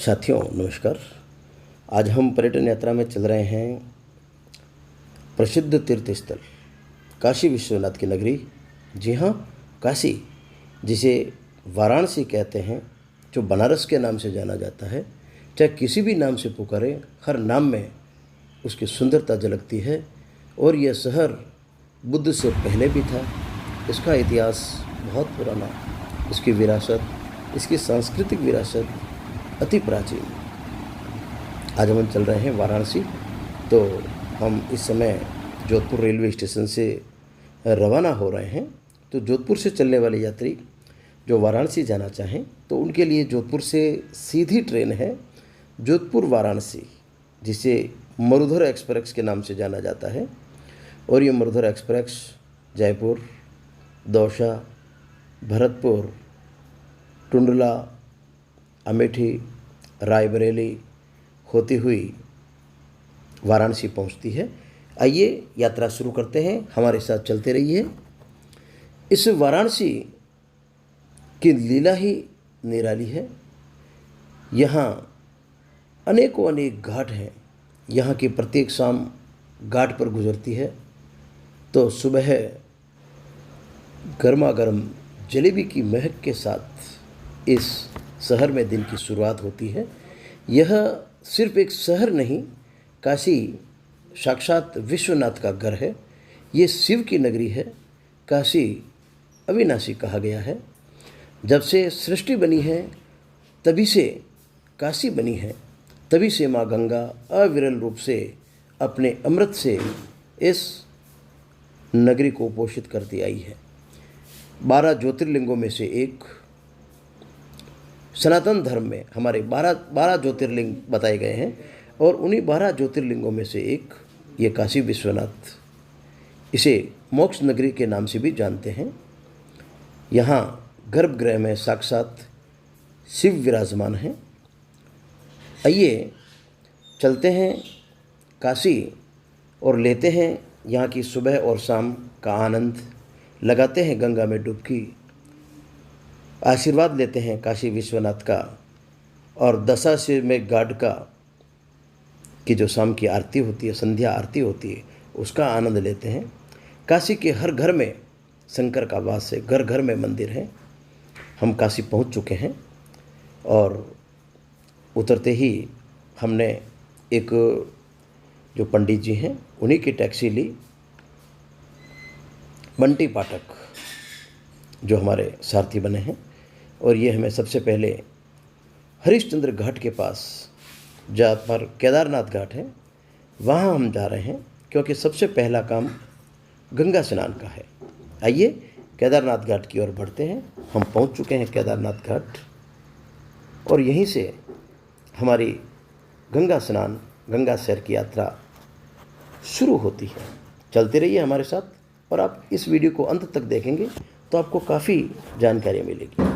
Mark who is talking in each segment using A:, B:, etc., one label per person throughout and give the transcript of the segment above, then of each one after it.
A: साथियों नमस्कार। आज हम पर्यटन यात्रा में चल रहे हैं प्रसिद्ध तीर्थ स्थल काशी विश्वनाथ की नगरी। जी हाँ, काशी, जिसे वाराणसी कहते हैं, जो बनारस के नाम से जाना जाता है। चाहे किसी भी नाम से पुकारें, हर नाम में उसकी सुंदरता झलकती है। और यह शहर बुद्ध से पहले भी था। इसका इतिहास बहुत पुराना, इसकी विरासत, इसकी सांस्कृतिक विरासत अति प्राचीन। आज हम चल रहे हैं वाराणसी। तो हम इस समय जोधपुर रेलवे स्टेशन से रवाना हो रहे हैं। तो जोधपुर से चलने वाले यात्री जो वाराणसी जाना चाहें तो उनके लिए जोधपुर से सीधी ट्रेन है जोधपुर वाराणसी, जिसे मरुधर एक्सप्रेस के नाम से जाना जाता है। और ये मरुधर एक्सप्रेस जयपुर, दौसा, भरतपुर, टुंडला, अमेठी, रायबरेली होती हुई वाराणसी पहुंचती है। आइए यात्रा शुरू करते हैं, हमारे साथ चलते रहिए। इस वाराणसी की लीला ही निराली है। यहाँ अनेकों अनेक घाट हैं। यहाँ की प्रत्येक शाम घाट पर गुजरती है तो सुबह गर्मा गर्म जलेबी की महक के साथ इस शहर में दिन की शुरुआत होती है। यह सिर्फ एक शहर नहीं, काशी साक्षात विश्वनाथ का घर है। ये शिव की नगरी है। काशी अविनाशी कहा गया है। जब से सृष्टि बनी है तभी से काशी बनी है। तभी से माँ गंगा अविरल रूप से अपने अमृत से इस नगरी को पोषित करती आई है। 12 ज्योतिर्लिंगों में से एक, सनातन धर्म में हमारे 12 ज्योतिर्लिंग बताए गए हैं और उन्हीं 12 ज्योतिर्लिंगों में से एक ये काशी विश्वनाथ, इसे मोक्ष नगरी के नाम से भी जानते हैं। यहाँ गर्भगृह में साक्षात शिव विराजमान हैं। आइए चलते हैं काशी और लेते हैं यहाँ की सुबह और शाम का आनंद, लगाते हैं गंगा में डुबकी, आशीर्वाद लेते हैं काशी विश्वनाथ का और दशाश्वमेध घाट का की जो शाम की आरती होती है, संध्या आरती होती है, उसका आनंद लेते हैं। काशी के हर घर में शंकर का वास है, घर घर में मंदिर है। हम काशी पहुंच चुके हैं और उतरते ही हमने एक जो पंडित जी हैं उन्हीं की टैक्सी ली। बंटी पाठक जो हमारे सारथी बने हैं, और ये हमें सबसे पहले हरिश्चंद्र घाट के पास, जहाँ पर केदारनाथ घाट है, वहाँ हम जा रहे हैं क्योंकि सबसे पहला काम गंगा स्नान का है। आइए केदारनाथ घाट की ओर बढ़ते हैं। हम पहुँच चुके हैं केदारनाथ घाट और यहीं से हमारी गंगा स्नान, गंगा सैर की यात्रा शुरू होती है। चलते रहिए हमारे साथ और आप इस वीडियो को अंत तक देखेंगे तो आपको काफ़ी जानकारी मिलेगी।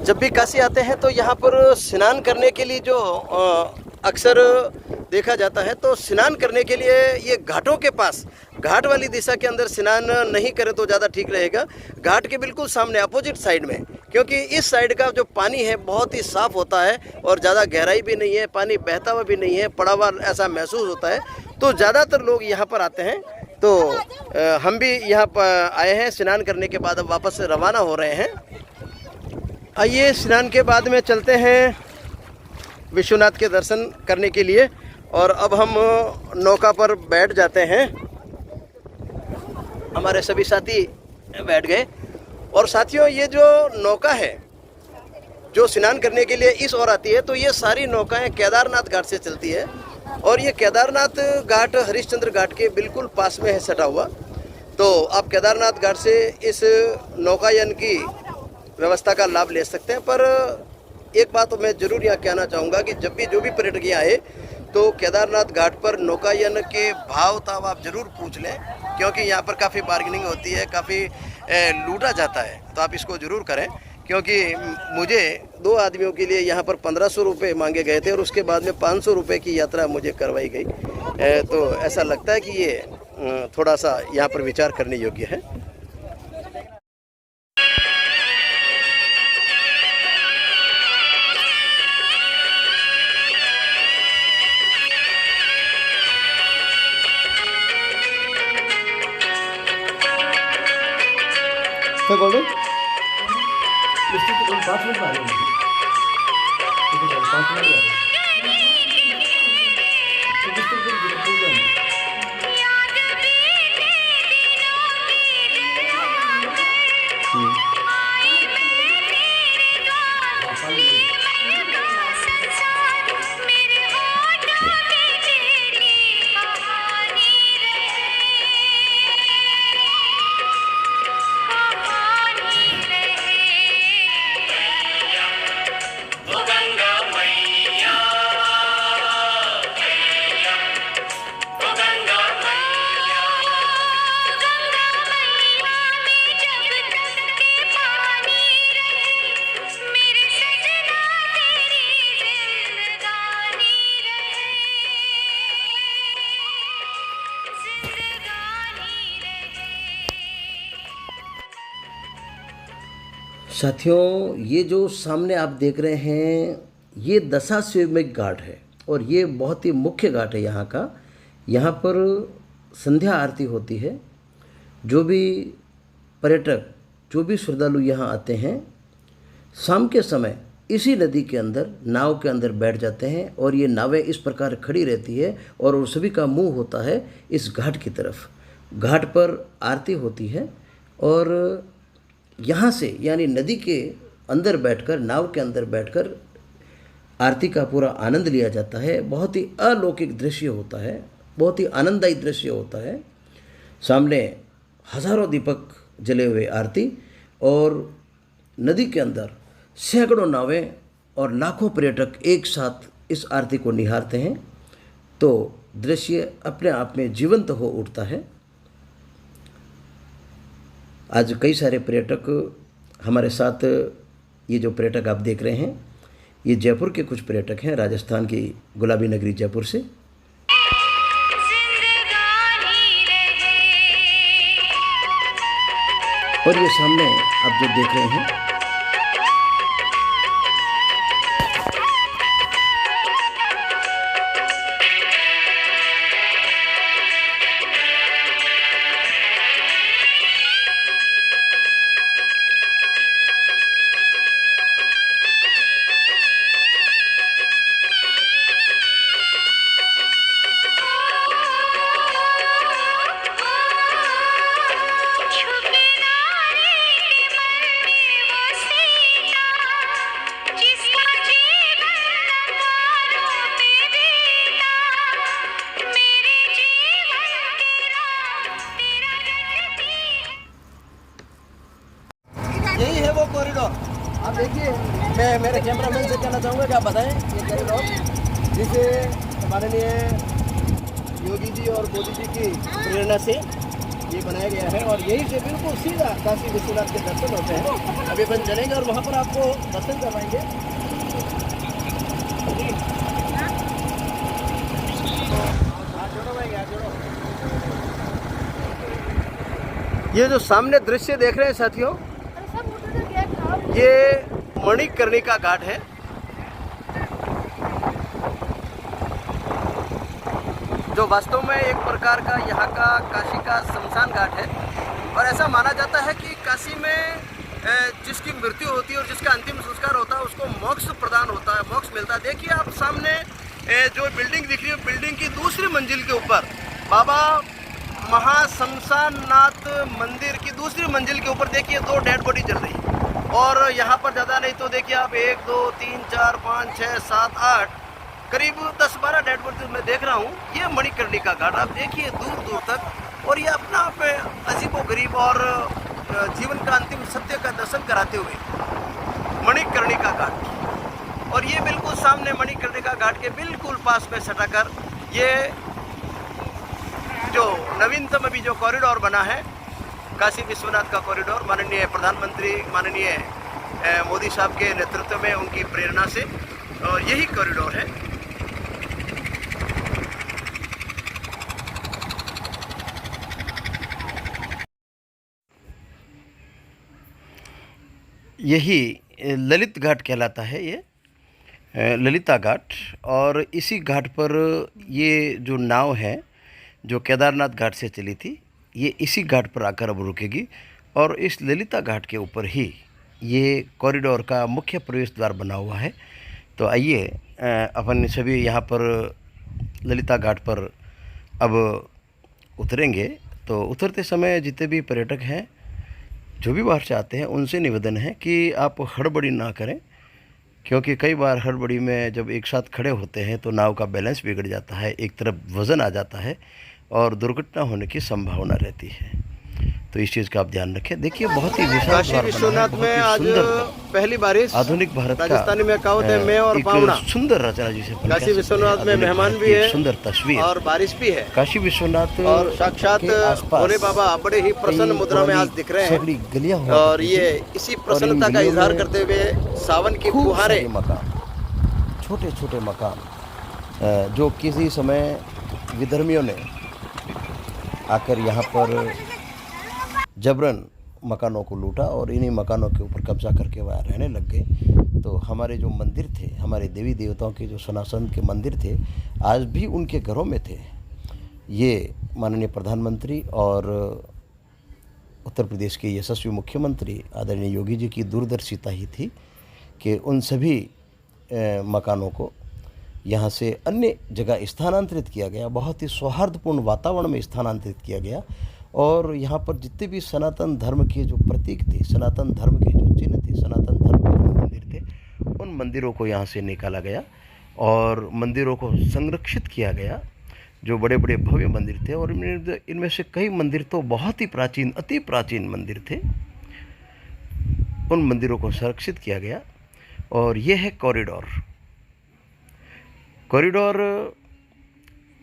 A: जब भी काशी आते हैं तो यहाँ पर स्नान करने के लिए जो अक्सर देखा जाता है, तो स्नान करने के लिए ये घाटों के पास, घाट वाली दिशा के अंदर स्नान नहीं करें तो ज़्यादा ठीक रहेगा। घाट के बिल्कुल सामने अपोजिट साइड में, क्योंकि इस साइड का जो पानी है बहुत ही साफ़ होता है और ज़्यादा गहराई भी नहीं है, पानी बहता हुआ भी नहीं है, पड़ा हुआ ऐसा महसूस होता है। तो ज़्यादातर लोग यहाँ पर आते हैं। तो हम भी यहाँ पर आए हैं, स्नान करने के बाद अब वापस रवाना हो रहे हैं। आइए स्नान के बाद में चलते हैं विश्वनाथ के दर्शन करने के लिए। और अब हम नौका पर बैठ जाते हैं। हमारे सभी साथी बैठ गए। और साथियों, ये जो नौका है जो स्नान करने के लिए इस ओर आती है, तो ये सारी नौकाएं केदारनाथ घाट से चलती है। और ये केदारनाथ घाट हरिश्चंद्र घाट के बिल्कुल पास में है सटा हुआ। तो आप केदारनाथ घाट से इस नौकायन की व्यवस्था का लाभ ले सकते हैं। पर एक बात तो मैं ज़रूर यहाँ कहना चाहूँगा कि जब भी जो भी पर्यटक यहाँ आए तो केदारनाथ घाट पर नौकायन के भाव ताव आप ज़रूर पूछ लें, क्योंकि यहाँ पर काफ़ी बार्गेनिंग होती है, काफ़ी लूटा जाता है। तो आप इसको ज़रूर करें, क्योंकि मुझे 2 आदमियों के लिए यहाँ पर 1500 रुपये मांगे गए थे और उसके बाद में 500 रुपये की यात्रा मुझे करवाई गई। तो ऐसा लगता है कि ये थोड़ा सा यहाँ पर विचार करने योग्य है। तो बोल रहे 5 मिनट आ रहे हैं। 5 मिनट साथियों, ये जो सामने आप देख रहे हैं ये दशाश्वमेध घाट है और ये बहुत ही मुख्य घाट है यहाँ का। यहाँ पर संध्या आरती होती है। जो भी पर्यटक, जो भी श्रद्धालु यहाँ आते हैं, शाम के समय इसी नदी के अंदर नाव के अंदर बैठ जाते हैं और ये नावें इस प्रकार खड़ी रहती है और सभी का मुंह होता है इस घाट की तरफ। घाट पर आरती होती है और यहाँ से यानी नदी के अंदर बैठकर, नाव के अंदर बैठकर आरती का पूरा आनंद लिया जाता है। बहुत ही अलौकिक दृश्य होता है, बहुत ही आनंददायी दृश्य होता है। सामने हज़ारों दीपक जले हुए आरती और नदी के अंदर सैकड़ों नावें और लाखों पर्यटक एक साथ इस आरती को निहारते हैं। तो दृश्य अपने आप में जीवंत हो उठता है। आज कई सारे पर्यटक हमारे साथ, ये जो पर्यटक आप देख रहे हैं ये जयपुर के कुछ पर्यटक हैं, राजस्थान की गुलाबी नगरी जयपुर से। और ये सामने आप जो देख रहे हैं यही है वो कॉरिडोर। आप देखिए, मैं मेरे कैमरामैन से कहना चाहूँगा कि आप बताएं ये कॉरिडोर जिसे हमारे लिए योगी जी और मोदी जी की प्रेरणा से ये बनाया गया है और यहीं से बिल्कुल सीधा काशी विश्वनाथ के दर्शन होते हैं। अभी अपन चलेंगे और वहाँ पर आपको दर्शन करवाएंगे। ये जो सामने दृश्य देख रहे हैं साथियों, ये मणिकर्णिका घाट है। जो वास्तव में एक प्रकार का यहाँ का काशी का शमशान घाट है। और ऐसा माना जाता है कि काशी में जिसकी मृत्यु होती है और जिसका अंतिम संस्कार होता है उसको मोक्ष प्रदान होता है, मोक्ष मिलता है। देखिए आप सामने जो बिल्डिंग दिख रही है, बिल्डिंग की दूसरी मंजिल के ऊपर बाबा महाशमशाननाथ मंदिर की दूसरी मंजिल के ऊपर देखिए 2 डेड बॉडी जल रही है। और यहाँ पर ज़्यादा नहीं तो देखिए आप 1 2 3 4 5 6 7 8 करीब 10-12 डेड बॉडी मैं देख रहा हूँ। ये मणिकर्णिका घाट आप देखिए दूर दूर तक। और ये अपना आप में अजीबो गरीब और जीवन का अंतिम सत्य का दर्शन कराते हुए मणिकर्णिका घाट। और ये बिल्कुल सामने मणिकर्णिका घाट के बिल्कुल पास में सटाकर ये जो नवीनतम अभी जो कॉरिडोर बना है, काशी विश्वनाथ का कॉरिडोर, माननीय प्रधानमंत्री माननीय मोदी साहब के नेतृत्व में उनकी प्रेरणा से, और यही कॉरिडोर है। यही ललित घाट कहलाता है, ये ललिता घाट। और इसी घाट पर ये जो नाव है जो केदारनाथ घाट से चली थी, ये इसी घाट पर आकर अब रुकेगी। और इस ललिता घाट के ऊपर ही ये कॉरिडोर का मुख्य प्रवेश द्वार बना हुआ है। तो आइए अपन सभी यहाँ पर ललिता घाट पर अब उतरेंगे। तो उतरते समय जितने भी पर्यटक हैं जो भी बाहर से आते हैं उनसे निवेदन है कि आप हड़बड़ी ना करें, क्योंकि कई बार हड़बड़ी में जब एक साथ खड़े होते हैं तो नाव का बैलेंस बिगड़ जाता है, एक तरफ वज़न आ जाता है और दुर्घटना होने की संभावना रहती है। तो इस चीज़ का आप ध्यान रखें। देखिए बहुत ही विशाल काशी विश्वनाथ में आज पहली बारिश, आधुनिक भारत राजस्थानी में कहावत है मैं और पावना, सुंदर रचना जिसे काशी विश्वनाथ में मेहमान भी है, सुंदर तस्वीर और बारिश भी है। काशी विश्वनाथ और साक्षात भोले बाबा बड़े ही प्रसन्न मुद्रा में आज दिख रहे हैं। गलियां और ये इसी प्रसन्नता का इजहार करते हुए सावन की फुहारें, मकान, छोटे छोटे मकान जो किसी समय विधर्मियों ने आकर यहाँ पर जबरन मकानों को लूटा और इन्हीं मकानों के ऊपर कब्जा करके वहाँ रहने लग गए। तो हमारे जो मंदिर थे, हमारे देवी देवताओं के जो सनातन के मंदिर थे, आज भी उनके घरों में थे। ये माननीय प्रधानमंत्री और उत्तर प्रदेश के यशस्वी मुख्यमंत्री आदरणीय योगी जी की दूरदर्शिता ही थी कि उन सभी मकानों को यहाँ से अन्य जगह स्थानांतरित किया गया, बहुत ही सौहार्दपूर्ण वातावरण में स्थानांतरित किया गया। और यहाँ पर जितने भी सनातन धर्म के जो प्रतीक थे, सनातन धर्म के जो चिन्ह थे, सनातन धर्म के जो मंदिर थे, उन मंदिरों को यहाँ से निकाला गया और मंदिरों को संरक्षित किया गया। जो बड़े बड़े भव्य मंदिर थे और इनमें से कई मंदिर तो बहुत ही प्राचीन, अति प्राचीन मंदिर थे, उन मंदिरों को संरक्षित किया गया। और ये है कॉरिडोर। कॉरिडोर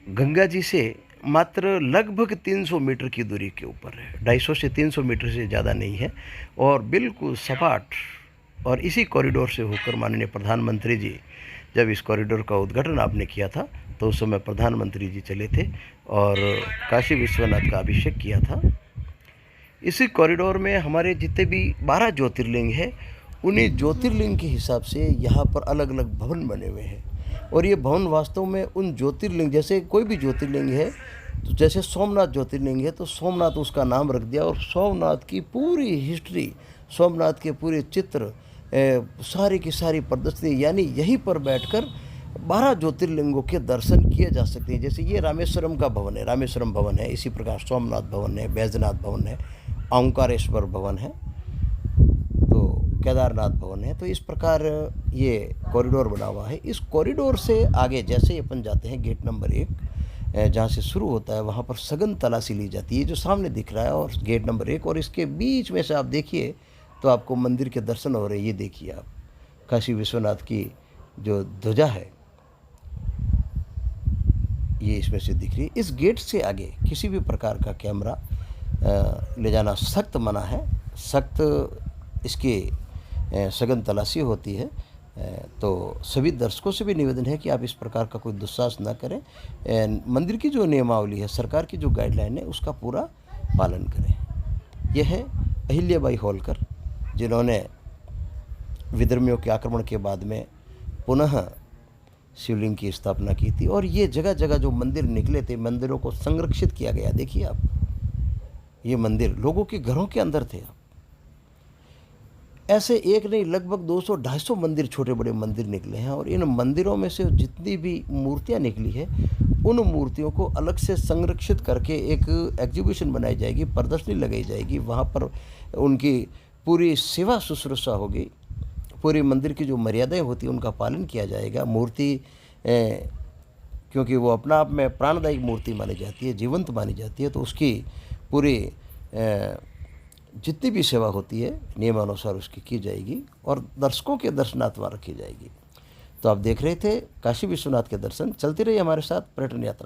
A: गंगा जी से मात्र लगभग 300 मीटर की दूरी के ऊपर है, 250 से 300 मीटर से ज़्यादा नहीं है और बिल्कुल सपाट। और इसी कॉरिडोर से होकर माननीय प्रधानमंत्री जी जब इस कॉरिडोर का उद्घाटन आपने किया था तो उस समय प्रधानमंत्री जी चले थे और काशी विश्वनाथ का अभिषेक किया था। इसी कॉरिडोर में हमारे जितने भी 12 ज्योतिर्लिंग हैं, उन्हीं ज्योतिर्लिंग के हिसाब से यहाँ पर अलग अलग भवन बने हुए हैं। और ये भवन वास्तव में उन ज्योतिर्लिंग, जैसे कोई भी ज्योतिर्लिंग है, तो जैसे सोमनाथ ज्योतिर्लिंग है तो सोमनाथ उसका नाम रख दिया और सोमनाथ की पूरी हिस्ट्री, सोमनाथ के पूरे चित्र, सारी की सारी प्रदर्शनी, यानी यहीं पर बैठकर 12 ज्योतिर्लिंगों के दर्शन किए जा सकते हैं। जैसे ये रामेश्वरम का भवन है, रामेश्वरम भवन है, इसी प्रकार सोमनाथ भवन है, बैजनाथ भवन है, ओंकारेश्वर भवन है, तो केदारनाथ भवन है। तो इस प्रकार ये कॉरिडोर बना हुआ है। इस कॉरिडोर से आगे जैसे ही अपन जाते हैं गेट नंबर 1 जहाँ से शुरू होता है, वहाँ पर सघन तलाशी ली जाती है जो सामने दिख रहा है, और गेट नंबर 1 और इसके बीच में से आप देखिए तो आपको मंदिर के दर्शन हो रहे हैं। ये देखिए आप, काशी विश्वनाथ की जो ध्वजा है ये इसमें से दिख रही है। इस गेट से आगे किसी भी प्रकार का कैमरा ले जाना सख्त मना है, सख्त इसकी सघन तलाशी होती है। तो सभी दर्शकों से भी निवेदन है कि आप इस प्रकार का कोई दुस्साहस ना करें। मंदिर की जो नियमावली है, सरकार की जो गाइडलाइन है, उसका पूरा पालन करें। यह है अहिल्याबाई होलकर, जिन्होंने विधर्मियों के आक्रमण के बाद में पुनः शिवलिंग की स्थापना की थी। और ये जगह जगह जो मंदिर निकले थे, मंदिरों को संरक्षित किया गया। देखिए आप, ये मंदिर लोगों के घरों के अंदर थे। ऐसे एक नहीं, लगभग 200-250 मंदिर, छोटे बड़े मंदिर निकले हैं। और इन मंदिरों में से जितनी भी मूर्तियां निकली है, उन मूर्तियों को अलग से संरक्षित करके एक एग्जीबिशन बनाई जाएगी, प्रदर्शनी लगाई जाएगी। वहाँ पर उनकी पूरी सेवा शुश्रूषा होगी, पूरी मंदिर की जो मर्यादाएं होती हैं उनका पालन किया जाएगा। मूर्ति क्योंकि वो अपना आप में प्राणदायक मूर्ति मानी जाती है, जीवंत मानी जाती है, तो उसकी पूरी जितनी भी सेवा होती है नियमानुसार उसकी की जाएगी और दर्शकों के दर्शनार्थ वहाँ रखी जाएगी। तो आप देख रहे थे काशी विश्वनाथ के दर्शन। चलती रही हमारे साथ पर्यटन यात्रा।